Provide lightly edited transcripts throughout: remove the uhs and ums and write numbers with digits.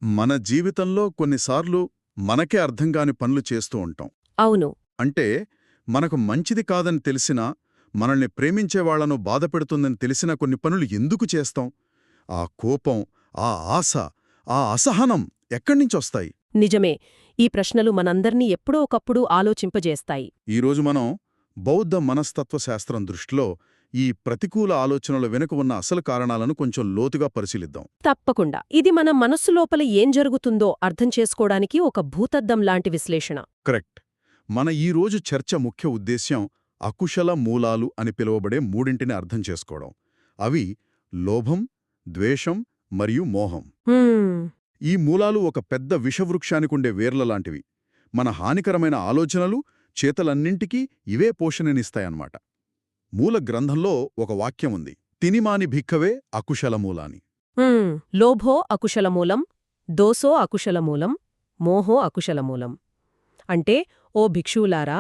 మన జీవితంలో కొన్నిసార్లు మనకే అర్థంగాని పనులు చేస్తూ ఉంటాం. అవును. అంటే మనకు మంచిది కాదని తెలిసినా, మనల్ని ప్రేమించేవాళ్లను బాధపెడుతుందని తెలిసిన కొన్ని పనులు ఎందుకు చేస్తాం? ఆ కోపం, ఆ ఆశ, ఆ అసహనం ఎక్కడ్నించొస్తాయి? నిజమే. ఈ ప్రశ్నలు మనందర్నీ ఎప్పుడో ఒకప్పుడు ఆలోచింపజేస్తాయి. ఈరోజు మనం బౌద్ధ మనస్తత్వశాస్త్రం దృష్టిలో ఈ ప్రతికూల ఆలోచనల వెనుక ఉన్న అసలు కారణాలను కొంచెం లోతుగా పరిశీలిద్దాం. తప్పకుండా. ఇది మన మనస్సు లోపల ఏం జరుగుతుందో అర్థం చేసుకోవడానికి ఒక భూతద్దం లాంటి విశ్లేషణ. కరెక్ట్. మన ఈరోజు చర్చ ముఖ్య ఉద్దేశ్యం అకుశల మూలాలు అని పిలువబడే మూడింటిని అర్థం చేసుకోవడం. అవి లోభం, ద్వేషం మరియు మోహం. హ్మ్. ఈ మూలాలు ఒక పెద్ద విషవృక్షానికుండే వేర్లలాంటివి. మన హానికరమైన ఆలోచనలు, చేతలన్నింటికీ ఇవే పోషణనిస్తాయన్నమాట. మూల గ్రంథంలో ఒక వాక్యం ఉంది, తినిమాని భిక్కవే అకుశలమూలాని. లోభో అకుశలమూలం, దోసో అకుశలమూలం, మోహో అకుశలమూలం. అంటే, ఓ భిక్షువులారా,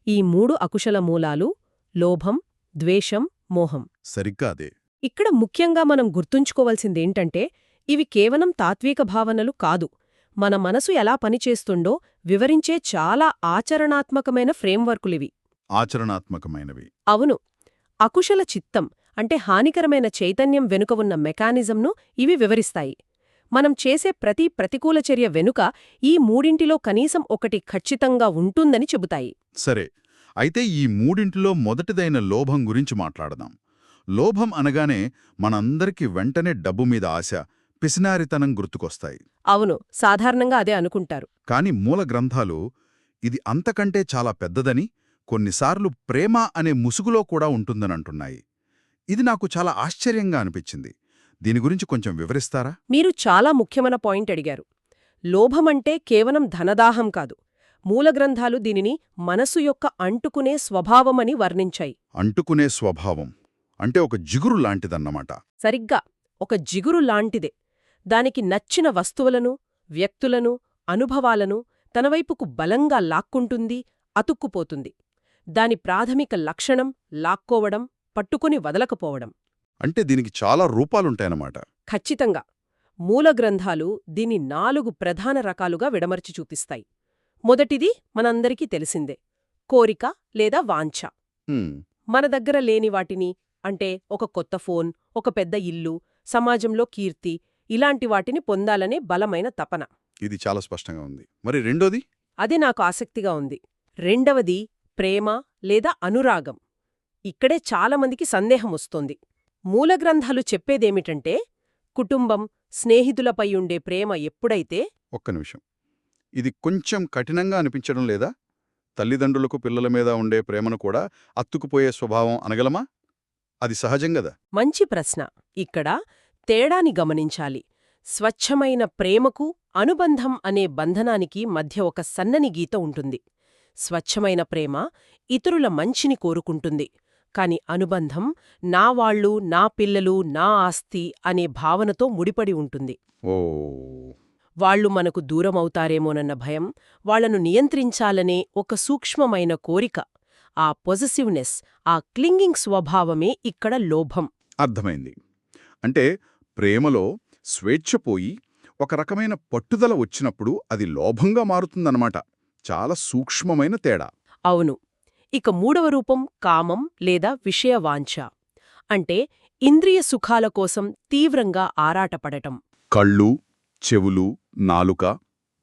ఈ మూడు అకుశల మూలాలు లోభం, ద్వేషం, మోహం. సరిగ్గా అదే. ఇక్కడ ముఖ్యంగా మనం గుర్తుంచుకోవాల్సిందేంటంటే, ఇవి కేవలం తాత్విక భావనలు కాదు, మన మనసు ఎలా పనిచేస్తుందో వివరించే చాలా ఆచరణాత్మకమైన ఫ్రేమ్వర్కులివి. ఆచరణాత్మకమైనవి. అవును. అకుశల చిత్తం అంటే హానికరమైన చైతన్యం వెనుక ఉన్న మెకానిజంను ఇవి వివరిస్తాయి. మనం చేసే ప్రతి ప్రతికూల చర్య వెనుక ఈ మూడింటిలో కనీసం ఒకటి ఖచ్చితంగా ఉంటుందని చెబుతాయి. సరే, అయితే ఈ మూడింటిలో మొదటిదైన లోభం గురించి మాట్లాడదాం. లోభం అనగానే మనందరికీ వెంటనే డబ్బు మీద ఆశ, పిసినారితనం గుర్తుకొస్తాయి. అవును, సాధారణంగా అదే అనుకుంటారు. కాని మూల గ్రంథాలు ఇది అంతకంటే చాలా పెద్దదని, కొన్నిసార్లు ప్రేమ అనే ముసుగులో కూడా ఉంటుందనంటున్నాయి. ఇది నాకు చాలా ఆశ్చర్యంగా అనిపించింది. దీని గురించి కొంచెం వివరిస్తారా? మీరు చాలా ముఖ్యమైన పాయింట్ అడిగారు. లోభమంటే కేవలం ధనదాహం కాదు. మూలగ్రంథాలు దీనిని మనసు యొక్క అంటుకునే స్వభావమని వర్ణించాయి. అంటుకునే స్వభావం అంటే ఒక జిగురు లాంటిదన్నమాట. సరిగ్గా ఒక జిగురు లాంటిదే. దానికి నచ్చిన వస్తువులను, వ్యక్తులను, అనుభవాలను తనవైపుకు బలంగా లాక్కుంటుంది, అతుక్కుపోతుంది. దాని ప్రాథమిక లక్షణం లాక్కోవడం, పట్టుకుని వదలకపోవడం. అంటే దీనికి చాలా రూపాలుంటాయన్నమాట. ఖచ్చితంగా. మూలగ్రంథాలు దీన్ని 4 ప్రధాన రకాలుగా విడమర్చి చూపిస్తాయి. మొదటిది మనందరికీ తెలిసిందే, కోరిక లేదా వాంఛ. మన దగ్గర లేని వాటిని, అంటే ఒక కొత్త ఫోన్, ఒక పెద్ద ఇల్లు, సమాజంలో కీర్తి, ఇలాంటి వాటిని పొందాలనే బలమైన తపన. ఇది చాలా స్పష్టంగా ఉంది. మరి రెండోది? అదే నాకు ఆసక్తిగా ఉంది. రెండవది ప్రేమ లేదా అనురాగం. ఇక్కడే చాలామందికి సందేహం వస్తోంది. మూలగ్రంథాలు చెప్పేదేమిటంటే, కుటుంబం, స్నేహితులపై ఉండే ప్రేమ ఎప్పుడైతే... ఒక్క నిమిషం, ఇది కొంచెం కఠినంగా అనిపించడం లేదా? తల్లిదండ్రులకు పిల్లల మీద ఉండే ప్రేమను కూడా అత్తుకుపోయే స్వభావం అనగలమా? అది సహజంగదా? మంచి ప్రశ్న. ఇక్కడ తేడాని గమనించాలి. స్వచ్ఛమైన ప్రేమకు, అనుబంధం అనే బంధనానికి మధ్య ఒక సన్నని గీత ఉంటుంది. స్వచ్ఛమైన ప్రేమ ఇతరుల మంచిని కోరుకుంటుంది. కాని అనుబంధం నా వాళ్ళు, నా పిల్లలు, నా ఆస్తి అనే భావనతో ముడిపడి ఉంటుంది. వాళ్లు మనకు దూరమవుతారేమోనన్న భయం, వాళ్లను నియంత్రించాలనే ఒక సూక్ష్మమైన కోరిక, ఆ పొజెసివ్నెస్, ఆ క్లింగింగ్ స్వభావమే ఇక్కడ లోభం. అర్థమైంది. అంటే ప్రేమలో స్వేచ్ఛపోయి ఒక రకమైన పట్టుదల వచ్చినప్పుడు అది లోభంగా మారుతుందన్నమాట. చాలా సూక్ష్మమైన తేడా. అవును. ఇక మూడవ రూపం కామం లేదా విషయవాంఛ. అంటే ఇంద్రియ సుఖాల కోసం తీవ్రంగా ఆరాటపడటం. కళ్ళు, చెవులు, నాలుక,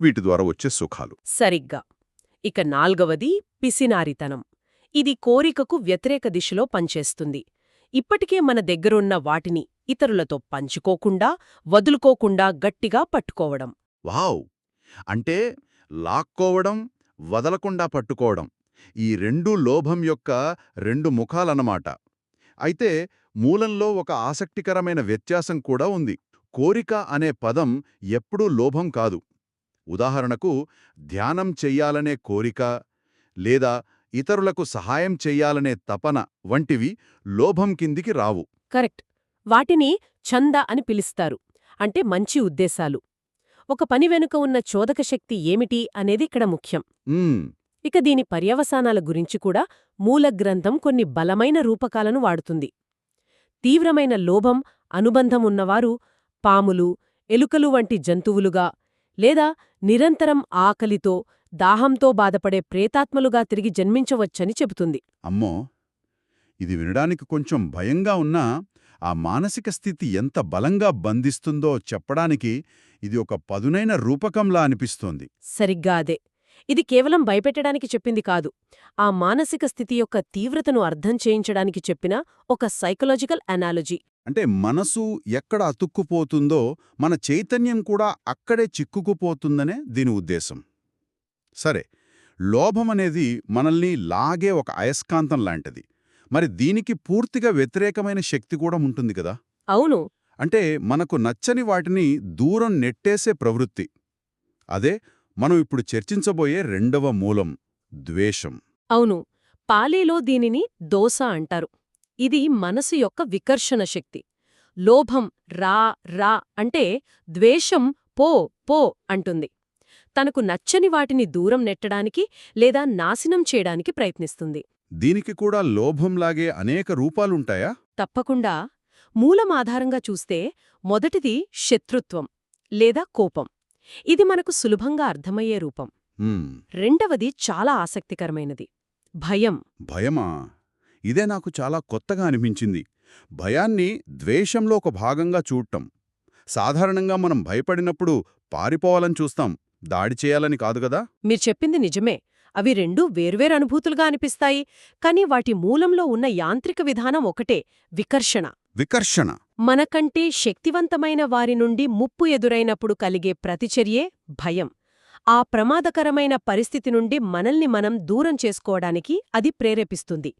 వీటి ద్వారా వచ్చే సుఖాలు. సరిగ్గా. ఇక నాల్గవది పిసినారితనం. ఇది కోరికకు వ్యతిరేక దిశలో పనిచేస్తుంది. ఇప్పటికే మన దగ్గరున్న వాటిని ఇతరులతో పంచుకోకుండా, వదులుకోకుండా గట్టిగా పట్టుకోవడం. వావ్! అంటే లాక్కోవడం, వదలకుండా పట్టుకోవడం, ఈ రెండూ లోభం యొక్క రెండు ముఖాలన్నమాట. అయితే మూలంలో ఒక ఆసక్తికరమైన వ్యత్యాసం కూడా ఉంది. కోరిక అనే పదం ఎప్పుడూ లోభం కాదు. ఉదాహరణకు, ధ్యానం చెయ్యాలనే కోరిక లేదా ఇతరులకు సహాయం చెయ్యాలనే తపన వంటివి లోభం కిందికి రావు. కరెక్ట్. వాటిని ఛంద అని పిలుస్తారు. అంటే మంచి ఉద్దేశాలు. ఒక పని వెనుక ఉన్న చోదక శక్తి ఏమిటి అనేది ఇక్కడ ముఖ్యం. ఇక దీని పర్యవసానాల గురించి కూడా మూలగ్రంథం కొన్ని బలమైన రూపకాలను వాడుతుంది. తీవ్రమైన లోభం, అనుబంధం ఉన్నవారు పాములు, ఎలుకలు వంటి జంతువులుగా, లేదా నిరంతరం ఆకలితో దాహంతో బాధపడే ప్రేతాత్మలుగా తిరిగి జన్మించవచ్చని చెబుతుంది. అమ్మో, ఇది వినడానికి కొంచెం భయంగా ఉన్నా ఆ మానసిక స్థితి ఎంత బలంగా బంధిస్తుందో చెప్పడానికి ఇది ఒక పదునైన రూపకంలా అనిపిస్తోంది. సరిగ్గా అదే. ఇది కేవలం భయపెట్టడానికి చెప్పింది కాదు, ఆ మానసిక స్థితి యొక్క తీవ్రతను అర్థం చేయించడానికి చెప్పిన ఒక సైకలాజికల్ అనాలజీ. అంటే మనసు ఎక్కడ అతుక్కుపోతుందో మన చైతన్యం కూడా అక్కడే చిక్కుకుపోతుందనే దీని ఉద్దేశం. సరే, లోభమనేది మనల్ని లాగే ఒక అయస్కాంతం లాంటిది. మరి దీనికి పూర్తిగా వ్యతిరేకమైన శక్తి కూడా ఉంటుంది కదా. అవును. అంటే మనకు నచ్చని వాటిని దూరం నెట్టేసే ప్రవృత్తి. అదే మనం ఇప్పుడు చర్చించబోయే రెండవ మూలం, ద్వేషం. అవును. పాలీలో దీనిని దోస అంటారు. ఇది మనసు యొక్క వికర్షణ శక్తి. లోభం రా రా అంటే ద్వేషం పో పో అంటుంది. తనకు నచ్చని వాటిని దూరం నెట్టడానికి లేదా నాశనం చేయడానికి ప్రయత్నిస్తుంది. దీనికి కూడా లోభంలాగే అనేక రూపాలుంటాయా? తప్పకుండా. మూలం ఆధారంగా చూస్తే మొదటిది శత్రుత్వం లేదా కోపం. ఇది మనకు సులభంగా అర్థమయ్యే రూపం. హ్మ్, రెండవది చాలా ఆసక్తికరమైనది, భయం. భయమా? ఇదే నాకు చాలా కొత్తగా అనిపించింది. భయాన్ని ద్వేషంలో ఒక భాగంగా చూడటం. సాధారణంగా మనం భయపడినప్పుడు పారిపోవాలని చూస్తాం, దాడి చేయాలని కాదు గదా. మీరు చెప్పింది నిజమే. అవి రెండూ వేర్వేరు అనుభూతులుగా అనిపిస్తాయి, కానీ వాటి మూలంలో ఉన్న యాంత్రిక విధానం ఒకటే, వికర్షణ. వికర్షణ. మనకంటే శక్తివంతమైన వారి నుండి ముప్పు ఎదురైనప్పుడు కలిగే ప్రతిచర్యే భయం. ఆ ప్రమాదకరమైన పరిస్థితి నుండి మనల్ని మనం దూరం చేసుకోవడానికి అది ప్రేరేపిస్తుంది.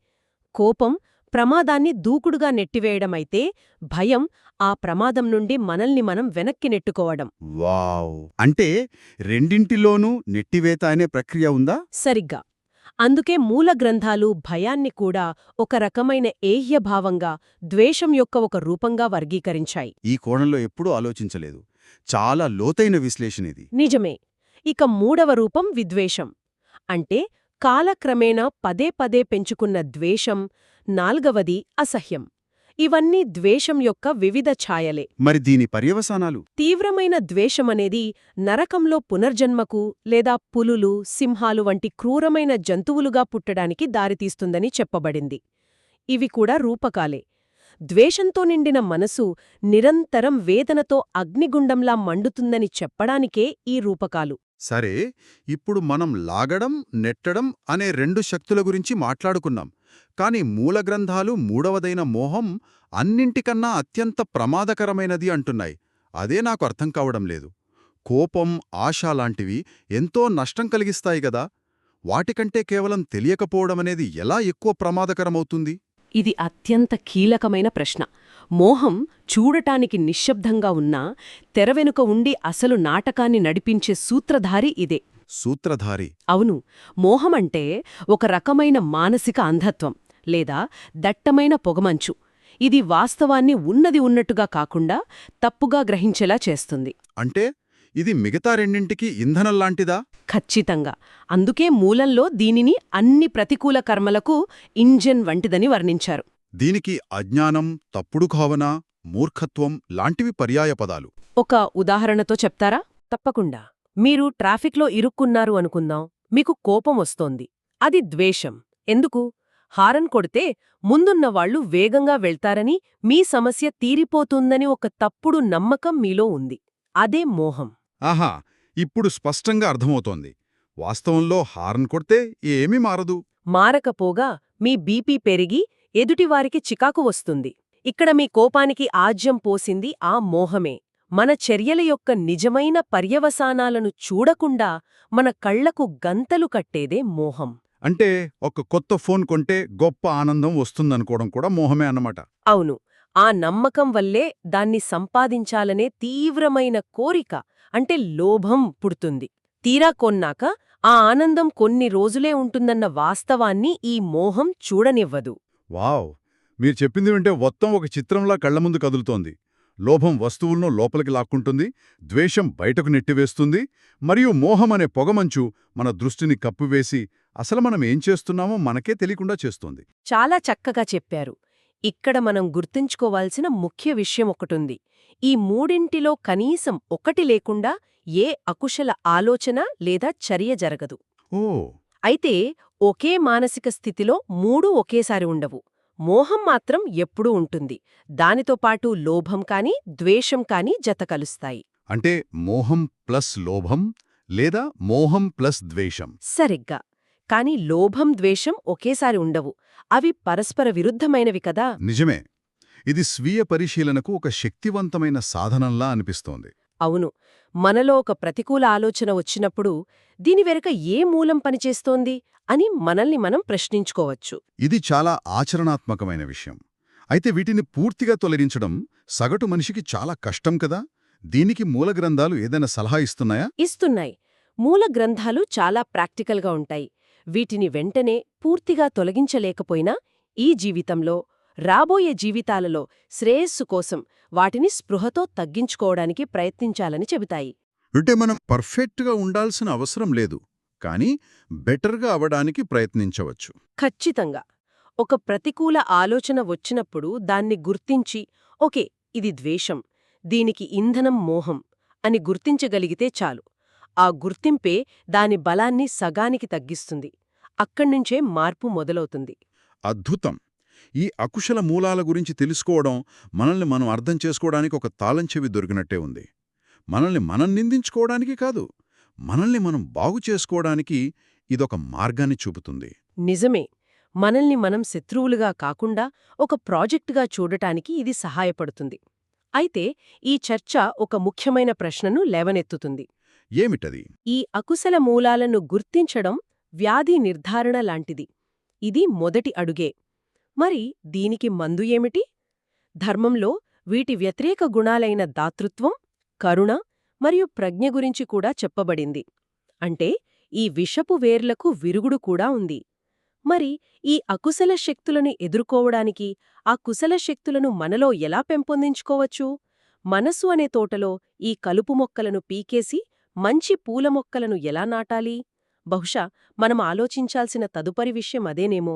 కోపం ప్రమాదాన్ని దూకుడుగా నెట్టివేయడమైతే, భయం ఆ ప్రమాదం నుండి మనల్ని మనం వెనక్కి నెట్టుకోవడం. వావ్! అంటే రెండింటిలోనూ నెట్టివేత అనే ప్రక్రియ ఉందా? సరిగ్గా. అందుకే మూల గ్రంథాలు భయాన్ని కూడా ఒక రకమైన ఏహ్యభావంగా, ద్వేషం యొక్క ఒక రూపంగా వర్గీకరించాయి. ఈ కోణంలో ఎప్పుడూ ఆలోచించలేదు. చాలా లోతైన విశ్లేషణ ఇది. నిజమే. ఇక మూడవ రూపం విద్వేషం. అంటే కాలక్రమేణా పదే పదే పెంచుకున్న ద్వేషం. నాల్గవది అసహ్యం. ఇవన్నీ ద్వేషం యొక్క వివిధ ఛాయలే. మరి దీని పర్యవసానాలు? తీవ్రమైన ద్వేషమనేది నరకంలో పునర్జన్మకు లేదా పులులు, సింహాలు వంటి క్రూరమైన జంతువులుగా పుట్టడానికి దారితీస్తుందని చెప్పబడింది. ఇవి కూడా రూపకాలే. ద్వేషంతో నిండిన మనసు నిరంతరం వేదనతో అగ్నిగుండంలా మండుతుందని చెప్పడానికే ఈ రూపకాలు. సరే, ఇప్పుడు మనం లాగడం, నెట్టడం అనే రెండు శక్తుల గురించి మాట్లాడుకున్నాం. కాని మూలగ్రంథాలు మూడవదైన మోహం అన్నింటికన్నా అత్యంత ప్రమాదకరమైనది అంటున్నాయి. అదే నాకు అర్థం కావడం లేదు. కోపం, ఆశ లాంటివి ఎంతో నష్టం కలిగిస్తాయి గదా. వాటికంటే కేవలం తెలియకపోవడమనేది ఎలా ఎక్కువ ప్రమాదకరమవుతుంది? ఇది అత్యంత కీలకమైన ప్రశ్న. మోహం చూడటానికి నిశ్శబ్దంగా ఉన్నా తెరవెనుక ఉండి అసలు నాటకాన్ని నడిపించే సూత్రధారి ఇదే. సూత్రధారి. అవును. మోహమంటే ఒక రకమైన మానసిక అంధత్వం లేదా దట్టమైన పొగమంచు. ఇది వాస్తవాన్ని ఉన్నది ఉన్నట్టుగా కాకుండా తప్పుగా గ్రహించేలా చేస్తుంది. అంటే ఇది మిగతా రెండింటికి ఇంధనంలాంటిదా? ఖచ్చితంగా. అందుకే మూలంలో దీనిని అన్ని ప్రతికూల కర్మలకు ఇంజన్ వంటిదని వర్ణించారు. దీనికి అజ్ఞానం, తప్పుడు భావన, మూర్ఖత్వం లాంటివి పర్యాయపదాలు. ఒక ఉదాహరణతో చెప్తారా? తప్పకుండా. మీరు ట్రాఫిక్లో ఇరుక్కున్నారు అనుకుందాం. మీకు కోపం వస్తోంది. అది ద్వేషం. ఎందుకు? హారన్ కొడితే ముందున్నవాళ్లు వేగంగా వెళ్తారని, మీ సమస్య తీరిపోతుందని ఒక తప్పుడు నమ్మకం మీలో ఉంది. అదే మోహం. ఆహా, ఇప్పుడు స్పష్టంగా అర్థమవుతోంది. వాస్తవంలో హారన్ కొడితే ఏమీ మారదు. మారకపోగా మీ బీపీ పెరిగి ఎదుటివారికి చికాకు వస్తుంది. ఇక్కడ మీ కోపానికి ఆజ్యం పోసింది ఆ మోహమే. మన చర్యల యొక్క నిజమైన పర్యవసానాలను చూడకుండా మన కళ్లకు గంతలు కట్టేదే మోహం. అంటే ఒక కొత్త ఫోన్ కొంటే గొప్ప ఆనందం వస్తుందనుకోవడం కూడా మోహమే అన్నమాట. అవును. ఆ నమ్మకం వల్లే దాన్ని సంపాదించాలనే తీవ్రమైన కోరిక అంటే లోభం పుడుతుంది. తీరా కొన్నాక ఆ ఆనందం కొన్ని రోజులే ఉంటుందన్న వాస్తవాన్ని ఈ మోహం చూడనివ్వదు. వావ్! మీరు చెప్పింది వింటే మొత్తం ఒక చిత్రంలా కళ్ల ముందు కదులుతోంది. లోభం వస్తువులను లోపలికి లాక్కుంటుంది, ద్వేషం బయటకు నెట్టివేస్తుంది, మరియు మోహం అనే పొగమంచు మన దృష్టిని కప్పివేసి అసలు మనం ఏం చేస్తున్నామో మనకే తెలియకుండా చేస్తోంది. చాలా చక్కగా చెప్పారు. ఇక్కడ మనం గుర్తుంచుకోవాల్సిన ముఖ్య విషయం ఒకటుంది. ఈ మూడింటిలో కనీసం ఒకటి లేకుండా ఏ అకుశల ఆలోచన లేదా చర్య జరగదు. ఓ అయితే ఒకే మానసిక స్థితిలో మూడూ ఒకేసారి ఉండవు. మోహం మాత్రం ఎప్పుడూ ఉంటుంది. దానితో పాటు లోభం కాని ద్వేషం కాని జత కలుస్తాయి. అంటే మోహం ప్లస్ లోభం లేదా మోహం ప్లస్ ద్వేషం. సరిగ్గా. కాని లోభం ద్వేషం ఒకేసారి ఉండవు. అవి పరస్పర విరుద్ధమైనవి కదా. నిజమే. ఇది స్వీయ పరిశీలనకు ఒక శక్తివంతమైన సాధనంలా అనిపిస్తోంది. అవును. మనలో ఒక ప్రతికూల ఆలోచన వచ్చినప్పుడు దీని వెనుక ఏ మూలం పనిచేస్తోంది అని మనల్ని మనం ప్రశ్నించుకోవచ్చు. ఇది చాలా ఆచరణాత్మకమైన విషయం. అయితే వీటిని పూర్తిగా తొలగించడం సగటు మనిషికి చాలా కష్టం కదా. దీనికి మూల గ్రంథాలు ఏదైనా సలహా ఇస్తున్నాయా? ఇస్తున్నాయి. మూల గ్రంథాలు చాలా ప్రాక్టికల్గా ఉంటాయి. వీటిని వెంటనే పూర్తిగా తొలగించలేకపోయినా ఈ జీవితంలో, రాబోయే జీవితాలలో శ్రేయస్సు కోసం వాటిని స్పృహతో తగ్గించుకోవడానికి ప్రయత్నించాలని చెబుతాయి. అంటే మనం పర్ఫెక్ట్గా ఉండాల్సిన అవసరం లేదు, కానీ బెటర్గా అవడానికి ప్రయత్నించవచ్చు. ఖచ్చితంగా. ఒక ప్రతికూల ఆలోచన వచ్చినప్పుడు దాన్ని గుర్తించి, ఓకే, ఇది ద్వేషం, దీనికి ఇంధనం మోహం అని గుర్తించగలిగితే చాలు. ఆ గుర్తింపే దాని బలాన్ని సగానికి తగ్గిస్తుంది. అక్కడ్నుంచే మార్పు మొదలవుతుంది. అద్భుతం. ఈ అకుశల మూలాల గురించి తెలుసుకోవడం మనల్ని మనం అర్థం చేసుకోవడానికి ఒక తాళంచెవి దొరికినట్టే ఉంది. మనల్ని మనం నిందించుకోవడానికి కాదు, మనల్ని మనం బాగు చేసుకోవడానికి ఇదొక మార్గాన్ని చూపుతుంది. నిజమే. మనల్ని మనం శత్రువులుగా కాకుండా ఒక ప్రాజెక్టుగా చూడటానికి ఇది సహాయపడుతుంది. అయితే ఈ చర్చ ఒక ముఖ్యమైన ప్రశ్నను లేవనెత్తుతుంది. ఏమిటది? ఈ అకుశల మూలాలను గుర్తించడం వ్యాధి నిర్ధారణ లాంటిది. ఇది మొదటి అడుగే. మరి దీనికి మందు ఏమిటి? ధర్మంలో వీటి వ్యతిరేక గుణాలైన దాతృత్వం, కరుణ మరియు ప్రజ్ఞ గురించి కూడా చెప్పబడింది. అంటే ఈ విషపు వేర్లకు విరుగుడు కూడా ఉంది. మరి ఈ అకుశల శక్తులను ఎదుర్కోవడానికి ఆ కుశల శక్తులను మనలో ఎలా పెంపొందించుకోవచ్చు? మనసు అనే తోటలో ఈ కలుపు మొక్కలను పీకేసి మంచి పూల మొక్కలను ఎలా నాటాలి? బహుశా మనం ఆలోచించాల్సిన తదుపరి విషయం అదేనేమో.